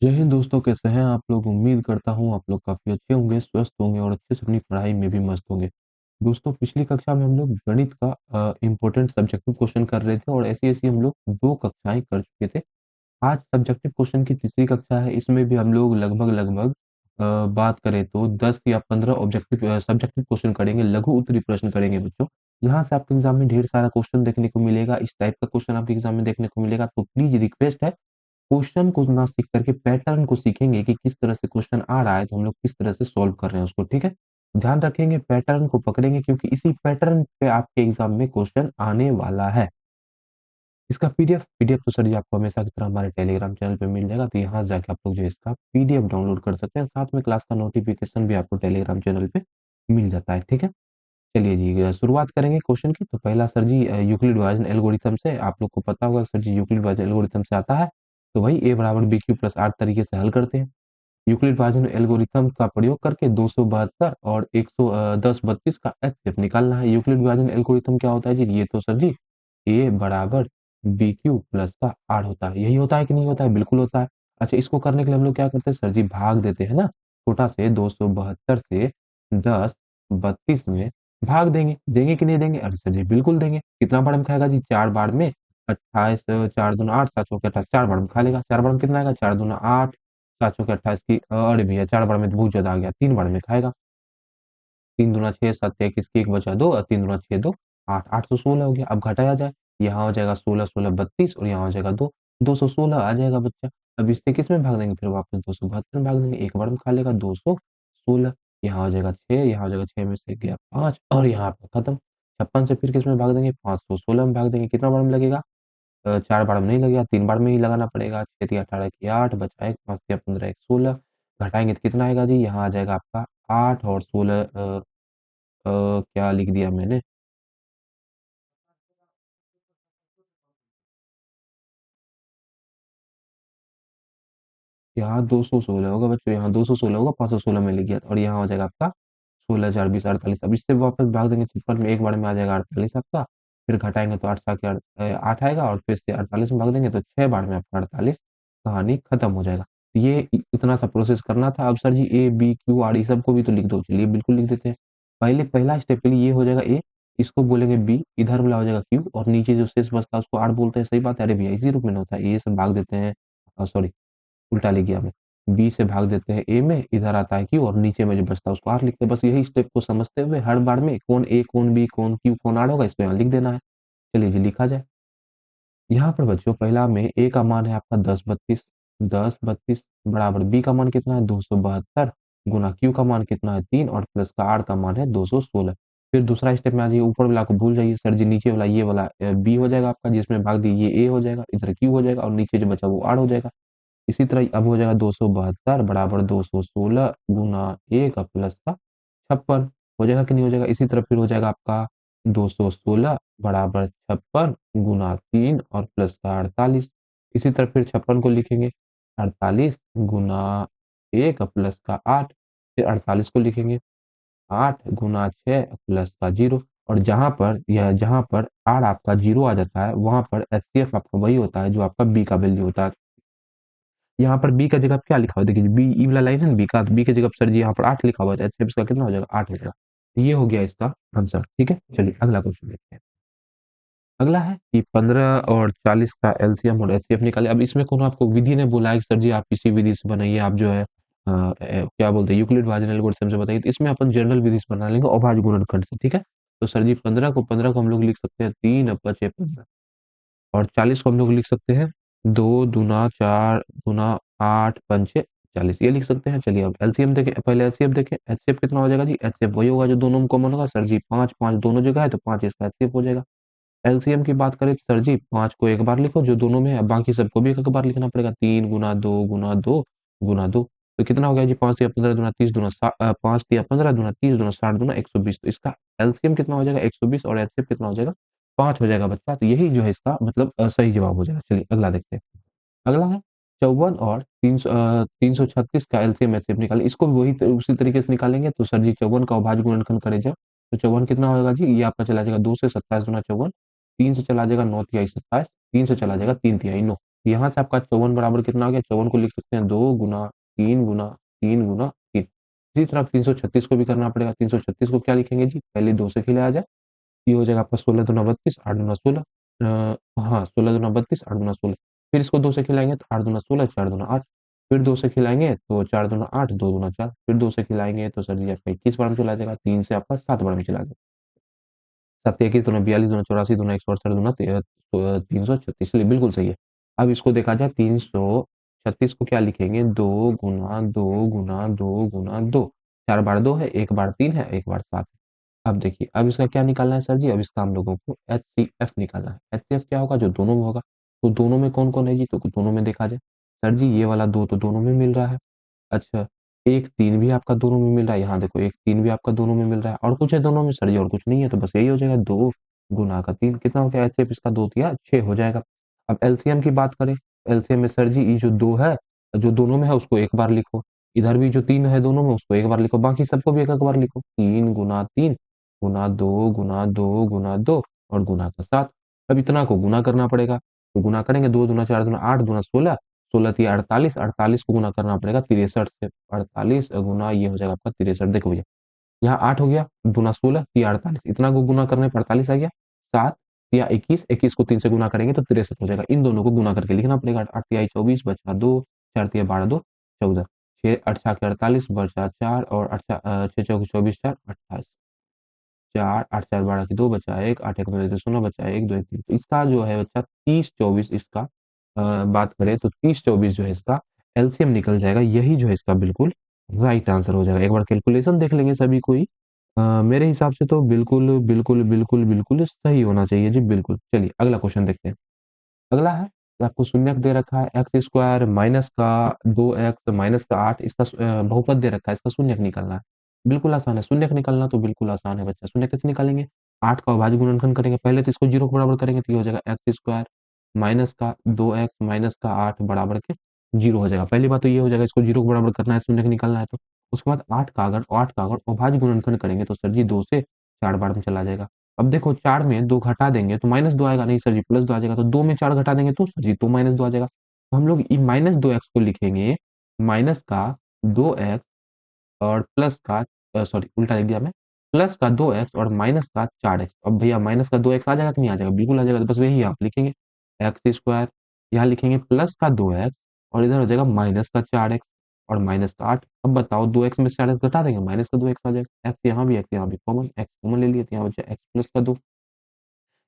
जय हिंद दोस्तों, कैसे हैं आप लोग। उम्मीद करता हूँ आप लोग काफ़ी अच्छे होंगे, स्वस्थ होंगे और अच्छे से अपनी पढ़ाई में भी मस्त होंगे। दोस्तों, पिछली कक्षा में हम लोग गणित का इम्पोर्टेंट सब्जेक्टिव क्वेश्चन कर रहे थे और ऐसी-ऐसी हम लोग 2 कक्षाएँ कर चुके थे। आज सब्जेक्टिव क्वेश्चन की तीसरी कक्षा है, इसमें भी हम लोग लगभग-लगभग बात करें तो 10 या 15 सब्जेक्टिव क्वेश्चन करेंगे, लघु उत्तरीय प्रश्न करेंगे बच्चों। यहाँ से आपके एग्ज़ाम में ढेर सारा क्वेश्चन देखने को मिलेगा, इस टाइप का क्वेश्चन आपके एग्ज़ाम में देखने को मिलेगा, तो प्लीज़ रिक्वेस्ट है क्वेश्चन को ना सीख करके पैटर्न को सीखेंगे कि किस तरह से क्वेश्चन आ रहा है तो हम लोग किस तरह से सॉल्व कर रहे हैं उसको, ठीक है? ध्यान रखेंगे, पैटर्न को पकड़ेंगे क्योंकि इसी पैटर्न पे आपके एग्जाम में क्वेश्चन आने वाला है। इसका पीडीएफ तो सर जी आपको हमेशा की तरह हमारे टेलीग्राम चैनल पे मिल जाएगा, तो यहाँ से जाके आप लोग जो है इसका पीडीएफ डाउनलोड कर सकते हैं। साथ में क्लास का नोटिफिकेशन भी आपको टेलीग्राम चैनल पे मिल जाता है, ठीक है? चलिए जी, शुरुआत करेंगे क्वेश्चन की। तो पहला सर जी यूक्लिड डिवीजन एल्गोरिथम से आप लोग को पता होगा सर जी, यूक्लिड डिवीजन एल्गोरिथम से आता है। तो वही a बराबर बी क्यू प्लस 8 तरीके से हल करते हैं। यूक्लिड डिवीजन एल्गोरिथम का प्रयोग करके 272 और 110 32 का एचसीएफ निकालना है। यूक्लिड डिवीजन एल्गोरिथम क्या होता है जी? ये तो सर जी a बराबर बी क्यू प्लस का आर होता है। यही होता है कि नहीं होता है? बिल्कुल होता है। अच्छा, इसको करने के लिए हम लोग क्या करते हैं सर जी? भाग देते हैं ना, छोटा से 272 से 10 32 में भाग देंगे। देंगे कि नहीं देंगे? अरे सर जी बिल्कुल देंगे। कितना बार में खाएगा जी? 4 बार में 28 4 दूना 8 7 चौके 28 4 बार में खा लेगा। 4 बार में कितना आएगा? 4 दूना 8 7 चौके 28 की अरे भैया 4 बार में तो बहुत ज़्यादा आ गया, 3 बार में खाएगा। 3 दूना 6 7 21 की 1 बचा 2 और 3 दूना 6 2 8 816 हो गया। अब घटाया जाए, यहाँ हो जाएगा 16 16 32 और यहाँ हो जाएगा 2 216 आ जाएगा बच्चा। अब इससे किसमें भाग देंगे? फिर वापस 272 में भाग देंगे। एक बार में खा लेगा 216, यहाँ हो जाएगा 6, यहाँ हो जाएगा 6 में से गया 5 और यहाँ पे खत्म। 56 से फिर किसमें भाग देंगे? 516 में भाग देंगे। कितना बार में लगेगा? 4 बार में नहीं लगेगा, 3 बार में ही लगाना पड़ेगा। 6 तिया 18 की 8 बचा 1 5 तिया 15 1 16 घटाएँगे तो कितना आएगा जी? यहाँ आ जाएगा आपका 8 और 16 क्या लिख दिया मैंने? यहाँ 216 होगा बच्चों, यहाँ 216 होगा, 516 में लिख गया और यहाँ हो जाएगा आपका 16 4 20 48। अब इससे वापस भाग देंगे 56 में, एक बार में आ जाएगा 48 आपका। फिर घटाएँगे तो 8 7 8 आएगा और फिर से 48 में भाग देंगे तो 6 बार में आपका 48, कहानी खत्म हो जाएगा। ये इतना सा प्रोसेस करना था। अब sir ji A, B, Q, R ये सबको भी तो लिख दो। चलिए बिल्कुल लिख देते हैं। पहला स्टेप के लिए ये हो जाएगा ए, इसको बोलेंगे बी, इधर वाला हो जाएगा क्यू और नीचे जो शेष बचता है उसको आर बोलते हैं। सही बात है? अरे भैया इसी रूप में ना होता है। ये सब भाग देते हैं, सॉरी उल्टा लिख गया मैं। बी से भाग देते हैं ए में, इधर आता है क्यू और नीचे में जो बचता है उसको आर लिखते हैं। बस यही स्टेप को समझते हुए हर बार में कौन ए, कौन बी, कौन क्यू, कौन आर होगा इसको यहाँ लिख देना है। चलिए जी लिखा जाए। यहाँ पर बच्चों पहला में ए का मान है आपका 10 32 बराबर बी का मान कितना है? 272 गुना क्यू का मान कितना है? 3 और प्लस का आर का मान है 216। फिर दूसरा स्टेप में आ जाइए, ऊपर वाला को भूल जाइए सर जी, नीचे वाला ये वाला बी हो जाएगा आपका, जिसमें भाग दी ये ए हो जाएगा, इधर क्यू हो जाएगा और नीचे जो बचा वो आर हो जाएगा। इसी तरह अब हो जाएगा 272 बराबर 216 गुना 1 प्लस का 56 हो जाएगा कि नहीं हो जाएगा? इसी तरह फिर हो जाएगा आपका 216 बराबर 56 गुना 3 और प्लस का 48। इसी तरह फिर 56 को लिखेंगे 48 गुना 1 प्लस का 8, फिर 48 को लिखेंगे 8 गुना 6 प्लस का 0 और जहाँ पर r आपका 0 आ जाता है, वहाँ पर एचसीएफ आपका वही होता है जो आपका b का वैल्यू होता है। यहाँ पर बी का जगह क्या लिखा हुआ है? देखिए बी ई वाला लाइन है ना बी का, तो बी की जगह सर जी यहाँ पर 8 लिखा हुआ है, तो इसका कितना हो जाएगा? 8 हो जाएगा। तो ये हो गया इसका आंसर, ठीक है? चलिए अगला क्वेश्चन देखते हैं। अगला है कि 15 और 40 का एलसीएम और एचसीएफ निकालें। अब इसमें कौन आपको विधि ने बोला है कि सर जी आप इसी विधि से बनाइए, आप जो है क्या बोलते हैं यूक्लिड डिवीजन एल्गोरिथम से बताइए। तो इसमें अपन जनरल विधि से बना लेंगे अभाज्य गुणनखंड से, ठीक है? तो सर जी 15 को हम लोग लिख सकते हैं 3 अब बचे 15 और 40 को हम लोग लिख सकते हैं 2 दूना 4 दूना 8 पंचे 40, ये लिख सकते हैं। चलिए अब एलसीएम देखें, पहले एचसीएफ देखें। एचसीएफ कितना हो जाएगा जी? एचसीएफ वही होगा जो दोनों में कॉमन होगा सर जी, 5 5 दोनों जगह है तो 5 इसका एचसीएफ हो जाएगा। एलसीएम की बात करें तो सर जी 5 को एक बार लिखो जो दोनों में है, बाकी सबको भी एक बार लिखना पड़ेगा। 3 गुना 2 गुना 2 गुना 2 तो कितना हो गया जी? 5 या 15 दूना 30 दूना 5 या 15 दूना 30 दूना 60 दूना 120, तो इसका एलसीएम कितना हो जाएगा? 120 और एचसीएफ कितना हो जाएगा? 5 हो जाएगा बच्चा। तो यही जो है इसका मतलब सही जवाब हो जाएगा। चलिए अगला देखते हैं। अगला है 54 और 336 का एलसीएम एचसीएफ निकालें। इसको भी उसी तरीके से निकालेंगे। तो सर जी 54 का अभाज्य गुणनखंड करें जब, तो 54 कितना होगा जी? ये आपका चला जाएगा 2 से 27 गुना 54, 3 से चला जाएगा 9 तिहाई 27, 3 से चला जाएगा 3 तिहाई 9। यहाँ से आपका 54 बराबर कितना हो गया, 54 को लिख सकते हैं 2 गुना 3 गुना 3 गुना 3। इसी तरह 336 को भी करना पड़ेगा। 336 को क्या लिखेंगे जी, पहले 2 से खिलाया जाए, ये हो जाएगा आपका 16 दूना 32, 8 दूना 16, हाँ 16 दूना 32, 8 दूना 16। फिर इसको 2 से खिलाएंगे तो 8 दूना 16, 4 दूना 8। फिर 2 से खिलाएंगे तो 4 दूना 8, 2 दूना 4। फिर 2 से खिलाएंगे तो सर जी आपका 21 बार में चला जाएगा, 3 से आपका 7 बार में चला जाएगा। 7 21 दूना 42 दूना 84 दूना 168 दूना 336, चलिए बिल्कुल सही है। अब इसको देखा जाए 336 को क्या लिखेंगे, 2 गुना 2 गुना 2 गुना 2। 4 बार 2 है, 1 बार 3 है, 1 बार 7 है। अब देखिए, अब इसका क्या निकालना है सर जी, अब इसका हम लोगों को एचसीएफ निकालना है। एचसीएफ क्या होगा, जो दोनों में होगा। तो दोनों में कौन कौन है जी, तो दोनों में देखा जाए सर जी, ये वाला 2 तो दोनों में मिल रहा है। अच्छा, 1 3 भी आपका दोनों में मिल रहा है, यहाँ देखो 1 3 भी आपका दोनों में मिल रहा है। और कुछ है दोनों में सर जी, और कुछ नहीं है, तो बस यही हो जाएगा 2 गुना का 3 कितना हो गया, एचसीएफ इसका 2 तिया 6 हो जाएगा। अब एलसीएम की बात करें, एलसीएम में सर जी ये जो 2 है, जो दोनों में है उसको एक बार लिखो, इधर भी जो 3 है दोनों में उसको एक बार लिखो, बाकी सबको भी एक एक बार लिखो। 3 गुना 3 गुना 2 गुना 2 गुना 2 और गुना का 7। अब इतना को गुना करना पड़ेगा, तो गुना करेंगे 2 दूना 4 दूना 8 दूना 16, 16 तिया 48, 48 को गुना करना पड़ेगा 63 से। 48 गुना ये हो जाएगा आपका 63। देखो भैया, यहाँ 8 हो गया, दूना 16 तिया 48, इतना को गुना करने पर 48 आ गया। 7 तिया 21, 21 को 3 से गुना करेंगे तो 63 हो जाएगा। इन दोनों को गुना करके लिखना पड़ेगा। 8 तिया 24 बचा 2, 4 तिया 12 2 14, 6 8 छाके 48 बचा 4 और 6 चौके 24 4 28, 4 8 4 12 की 2 बचा 1, 8 1 2 16 बचा 1 2 1 3। तो इसका जो है बच्चा 30 24, इसका बात करें तो 30 24 जो है इसका एलसीएम निकल जाएगा। यही जो है इसका बिल्कुल राइट आंसर हो जाएगा। एक बार कैलकुलेशन देख लेंगे सभी कोई। मेरे हिसाब से तो बिल्कुल बिल्कुल बिल्कुल बिल्कुल सही होना चाहिए जी, बिल्कुल। चलिए अगला क्वेश्चन देखते हैं। अगला है कि आपको शून्यक दे रखा है एक्स स्क्वायर माइनस का 2x माइनस का 8, इसका बहुपद दे रखा है, इसका शून्यक निकालना है। बिल्कुल आसान है, शून्यक निकालना तो बिल्कुल आसान है बच्चा। शून्यक कैसे निकालेंगे, 8 का अभाज्य गुणनखंड करेंगे पहले, तो इसको 0 के बराबर करेंगे तो ये हो जाएगा एक्स स्क्वायर माइनस का 2x माइनस का 8 बराबर के 0 हो जाएगा। पहली बात तो ये हो जाएगा, इसको 0 के बराबर करना है, शून्यक निकालना है तो। उसके बाद 8 का अगर अभाज्य गुणनखंड करेंगे तो सर जी 2 से 4 बार में चला जाएगा। अब देखो 4 में 2 घटा देंगे तो -2 आएगा, नहीं सर जी +2 आ जाएगा। तो 2 में 4 घटा देंगे तो सर जी तो -2 आ जाएगा। तो हम लोग ये -2x को लिखेंगे माइनस का 2x और प्लस का सॉरी उल्टा लिख दिया मैं, प्लस का 2x और माइनस का 4x। अब भैया माइनस का 2x आ जाएगा कि नहीं आ जाएगा, बिल्कुल आ जाएगा। तो बस वही आप लिखेंगे एक्स स्क्वायर, यहाँ लिखेंगे प्लस का 2x और इधर हो जाएगा माइनस का 4x और माइनस का 8। अब बताओ 2x में से 4x घटा देंगे, माइनस का 2x आ जाएगा। एक्स यहाँ भी कॉमन, एक्स कॉमन ले लिए तो यहाँ बचा एक्स प्लस का 2।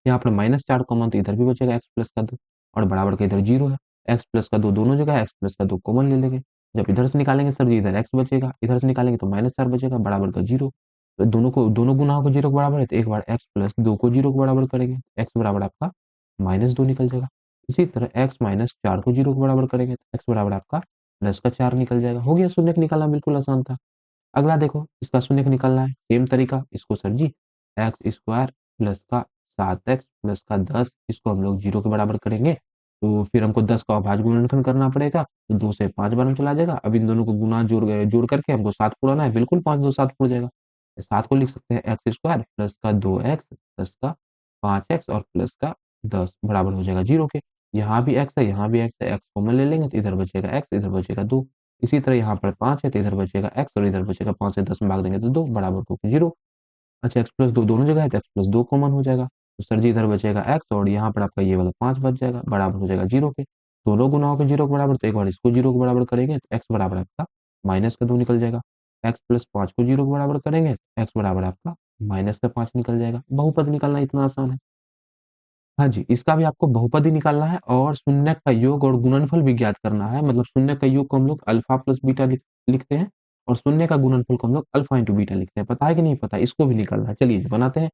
यहाँ पर -4 कॉमन तो इधर भी बचेगा एक्स प्लस का 2 और बराबर का इधर 0 है। एक्स प्लस का 2 दोनों जगह, एक्स प्लस का 2 कॉमन ले लेंगे। जब इधर से निकालेंगे सर जी इधर एक्स बचेगा, इधर से निकालेंगे तो -4 बचेगा बराबर का 0। तो दोनों गुना को 0 के बराबर है तो एक बार एक्स प्लस 2 को 0 के बराबर करेंगे, एक्स बराबर आपका -2 निकल जाएगा। इसी तरह एक्स माइनस 4 को 0 के बराबर करेंगे तो एक्स बराबर आपका प्लस का 4 निकल जाएगा। हो गया, शून्य निकालना बिल्कुल आसान था। अगला देखो, इसका शून्यक निकालना है, सेम तरीका। इसको सर जी एक्स स्क्वायर प्लस का 7x प्लस का 10, इसको हम लोग 0 के बराबर करेंगे तो फिर हमको 10 का अभाज्य गुणनखंड करना पड़ेगा, तो 2 से 5 बार में चला जाएगा। अब इन दोनों को गुना जोड़ करके हमको 7 पुराना है, बिल्कुल 5 2 7 पुर जाएगा। 7 को लिख सकते हैं एक्स स्क्वायर प्लस का 2x प्लस का 5x और प्लस का 10 बराबर हो जाएगा 0 के। यहाँ भी x है, यहाँ भी x है, x कॉमन ले लेंगे तो इधर बचेगा x, इधर बचेगा 2। इसी तरह यहाँ पर 5 है तो इधर बचेगा x और इधर बचेगा 5 से 10 में भाग देंगे तो 2 बराबर को 0। अच्छा, x प्लस 2 दोनों जगह है तो x प्लस 2 कॉमन हो जाएगा। तो सर जी इधर बचेगा x और यहाँ पर आपका ये वाला 5 बच जाएगा बराबर हो जाएगा 0 के। दोनों गुना होकर 0 के बराबर, तो एक बार इसको 0 के बराबर करेंगे तो x बराबर आपका माइनस का 2 निकल जाएगा। x प्लस 5 को 0 के बराबर करेंगे तो x बराबर आपका माइनस का 5 निकल जाएगा। बहुपद निकालना इतना आसान है। हाँ जी, इसका भी आपको बहुपद ही निकालना है और शून्यक का योग और गुणनफल भी ज्ञात करना है। मतलब शून्यक का योग को हम लोग अल्फा प्लस बीटा लिखते हैं और शून्य का गुणनफल को हम लोग अल्फा इंटू बीटा लिखते हैं। पता है कि नहीं पता, इसको भी निकालना है। चलिए जी, बनाते हैं।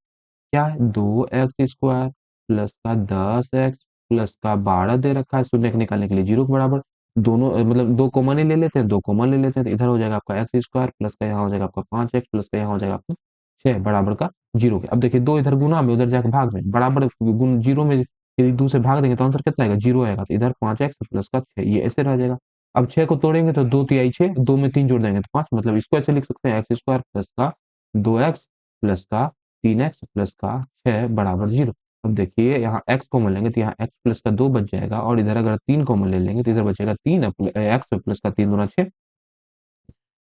क्या है, 2x² प्लस का 10x प्लस का 12 दे रखा है, शून्य निकालने के लिए 0 के बराबर। दोनों मतलब 2 कॉमन ही ले लेते हैं, 2 कॉमन ले लेते हैं तो इधर हो जाएगा आपका x² प्लस का यहाँ हो जाएगा आपका 5x प्लस का यहाँ हो जाएगा आपका 6 बराबर का 0 के। अब देखिए 2 इधर गुना में, उधर जाकर भाग में, बराबर गुण 0 में यदि 2 से भाग देंगे तो आंसर कितना आएगा, 0 आएगा। तो इधर 5x प्लस का 6 ये ऐसे रह जाएगा। अब 6 को तोड़ेंगे तो 2 तिहाई 6, 2 में 3 जोड़ देंगे तो 5, मतलब इसको ऐसे लिख सकते हैं x² प्लस का 2x प्लस का 3x प्लस का 6 बराबर 0। अब देखिए यहाँ x कॉमन लेंगे तो यहाँ x प्लस का 2 बच जाएगा, और इधर अगर 3 कॉमन ले लेंगे तो इधर बचेगा 3, x प्लस का 3 दूना 6।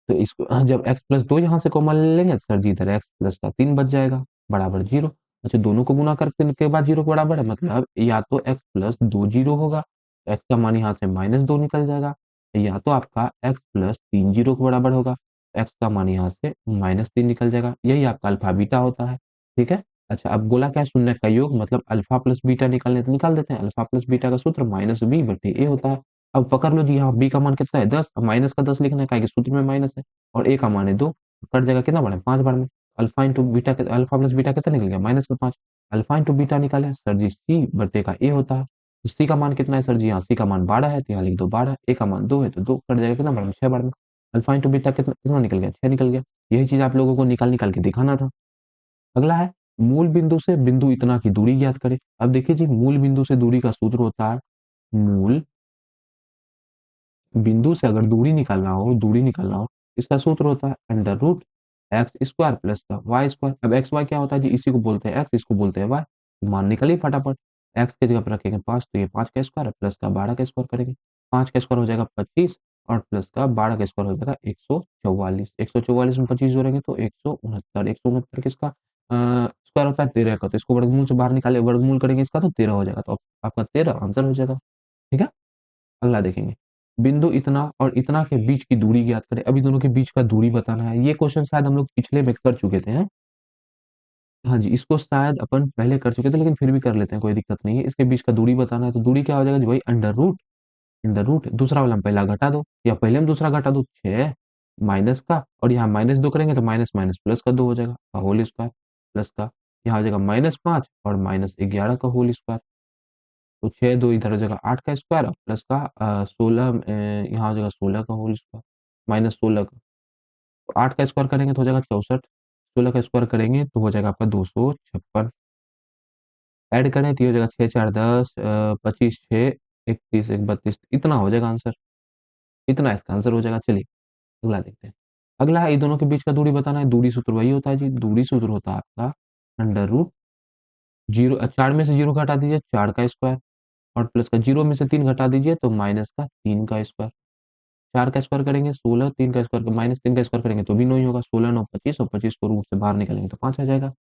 तो इसको जब x प्लस 2 यहाँ से कॉमन ले लेंगे सर जी, इधर x प्लस का 3 बच जाएगा बराबर 0। अच्छा, दोनों को गुना करने के बाद 0 के बराबर है, मतलब या तो x प्लस 2 0 होगा, x का मान यहाँ से -2 निकल जाएगा, या तो आपका x प्लस 3 0 के बराबर होगा, x का मान यहाँ से -3 निकल जाएगा। यही आपका अल्फा बीटा होता है। ठीक है। अच्छा, अब बोला क्या, शून्य का योग मतलब अल्फा प्लस बीटा निकालने, तो निकाल देते हैं। अल्फा प्लस बीटा का सूत्र -b/a होता है। अब पकड़ लो जी, यहाँ b का मान कितना है 10, अब माइनस का 10 लिखना है, काहे कि सूत्र में माइनस है, और a का मान है 2, कट जाएगा कितना बार है 5 बार में। Alpha into beta, alpha plus beta कितना निकल गया -5। अल्फा इंटू बीटा निकाले सर जी, c/a का a होता है। तो c का मान कितना है सर जी, यहाँ c का मान 12 है तो यहाँ लिख दो 12, a का मान 2 है तो 2, कट जाएगा कितना बार में 6 बार में। अल्फा इंटू बीटा कितना कितना निकल गया, 6 निकल गया। यही चीज आप लोगों को निकाल निकाल के दिखाना था। अगला है, मूल बिंदु से बिंदु इतना की दूरी ज्ञात करें। अब देखिए जी, मूल बिंदु से दूरी का सूत्र होता है, मूल बिंदु से अगर दूरी निकालना हो, इसका सूत्र होता है under root x square plus का वाई स्क्वायर। अब एक्स वाई क्या होता है जी, इसी को बोलते हैं एक्स, इसको बोलते हैं वाई। मान निकलिए फटाफट, एक्स की जगह पर रखेंगे 5, तो ये 5 का स्क्वायर प्लस का 12 का स्क्वायर करेंगे, 5 का स्क्वायर हो जाएगा 25, और प्लस का 12 का स्क्वायर हो जाएगा 144। 144 में 25 जोड़ेंगे तो 169। 169 किसका स्क्वायर होता है 13 का, तो इसको वर्गमूल से बाहर निकाले, वर्गमूल करेंगे इसका तो 13 हो जाएगा, तो आपका 13 आंसर हो जाएगा। ठीक है। अगला देखेंगे, बिंदु इतना और इतना के बीच की दूरी ज्ञात करें। अभी दोनों के बीच का दूरी बताना है। ये क्वेश्चन शायद हम लोग पिछले में कर चुके थे हैं। हाँ जी, इसको शायद अपन पहले कर चुके थे, लेकिन फिर भी कर लेते हैं, कोई दिक्कत नहीं है। इसके बीच का दूरी बताना है, तो दूरी क्या हो जाएगा जी भाई, अंडर रूट दूसरा वाला हम पहला घटा दो, या पहले हम दूसरा घटा दो 6 माइनस का, और यहाँ -2 करेंगे तो माइनस माइनस प्लस का 2 हो जाएगा का होल स्क्वायर, प्लस का यहाँ हो जाएगा -5 और -11 का होल स्क्वायर। तो 6 2 इधर हो जाएगा 8 का स्क्वायर, प्लस का 16 यहाँ हो जाएगा 16 का होल स्क्वायर, -16 का। तो 8 का स्क्वायर करेंगे तो हो जाएगा 64, 16 का स्क्वायर करेंगे तो हो जाएगा आपका 256। ऐड करें तो ये हो जाएगा 6 4 10, 25 6 31 1 32, इतना हो जाएगा आंसर। इतना इसका आंसर हो जाएगा। चलिए अगला देखते हैं। अगला है, इन दोनों के बीच का दूरी बताना है। दूरी सूत्र वही होता है जी, दूरी सूत्र होता है आपका अंडर रूट जीरो, 4 में से 0 घटा दीजिए 4 का स्क्वायर, और प्लस का 0 में से 3 घटा दीजिए तो माइनस का 3 का स्क्वायर। 4 का स्क्वायर करेंगे 16, 3 का स्क्वायर -3 का स्क्वायर करेंगे तो भी 9 ही होगा। 16 9 25, और 25 को रूट से बाहर निकालेंगे तो 5 आ जाएगा।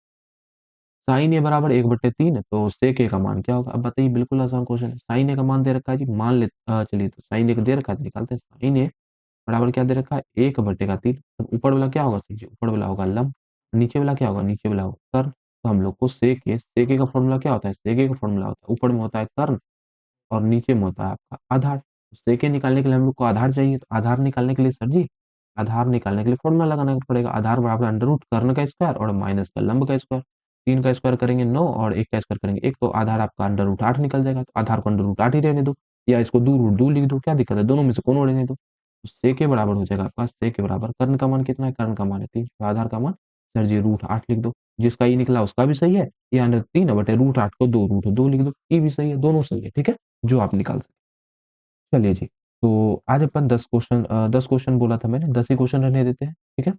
साइन ए बराबर 1/3, तो सेक ए का मान क्या होगा। अब बताइए, बिल्कुल आसान क्वेश्चन है। साइन ए का मान दे रखा है जी, मान ले चलिए, तो साइन ए का दे रखा है तो निकालते हैं। साइन ए बराबर क्या दे रखा है, 1/3। तो ऊपर वाला क्या होगा सर जी, ऊपर वाला होगा लंब, नीचे वाला क्या होगा, नीचे वाला होगा कर्ल। तो हम लोग को सेक ए का फॉर्मूला क्या होता है, सेक ए का फॉर्मूला होता है, ऊपर में होता है कर्ल और नीचे में होता है आपका आधार। तो सेके निकालने के लिए हम लोग को आधार चाहिए, तो आधार निकालने के लिए सर जी, आधार निकालने के लिए फॉर्मूला लगाना पड़ेगा। आधार बराबर अंडर रूट कर्ण का स्क्वायर और माइनस का लंब का स्क्वायर। 3 का स्क्वायर करेंगे 9, और 1 का स्क्वायर करेंगे 1, तो आधार आपका अंडर रूट 8 निकल जाएगा। तो आधार को अंडर रूट 8 ही रहने दो, या इसको 2 रूट 2 लिख दो, क्या दिक्कत है, दोनों में से कोनो रहने दो। तो सेके बराबर हो जाएगा आपका, सेके बराबर कर्ण का मान कितना है, कर्ण का मान है 3, तो आधार का मान सर जी √8 लिख दो। जिसका ये निकला उसका भी सही है, या अंडर 3/√8 को 2 √2 लिख दो, ये भी सही है, दोनों सही है। ठीक है, जो आप निकाल सकते। चलिए जी, तो आज अपन 10 क्वेश्चन बोला था मैंने, 10 ही क्वेश्चन रहने देते हैं। ठीक है।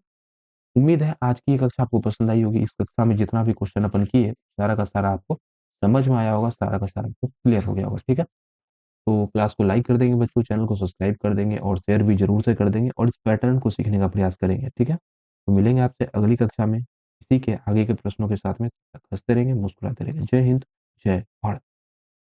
उम्मीद है आज की ये कक्षा आपको पसंद आई होगी। इस कक्षा में जितना भी क्वेश्चन अपन किए, सारा का सारा आपको समझ में आया होगा, सारा का सारा आपको क्लियर हो गया होगा। ठीक है। तो क्लास को लाइक कर देंगे बच्चों, चैनल को सब्सक्राइब कर देंगे, और शेयर भी जरूर से कर देंगे, और इस पैटर्न को सीखने का प्रयास करेंगे। ठीक है। तो मिलेंगे आपसे अगली कक्षा में इसी के आगे के प्रश्नों के साथ में। हंसते रहेंगे, मुस्कुराते रहेंगे। जय हिंद, जय भारत।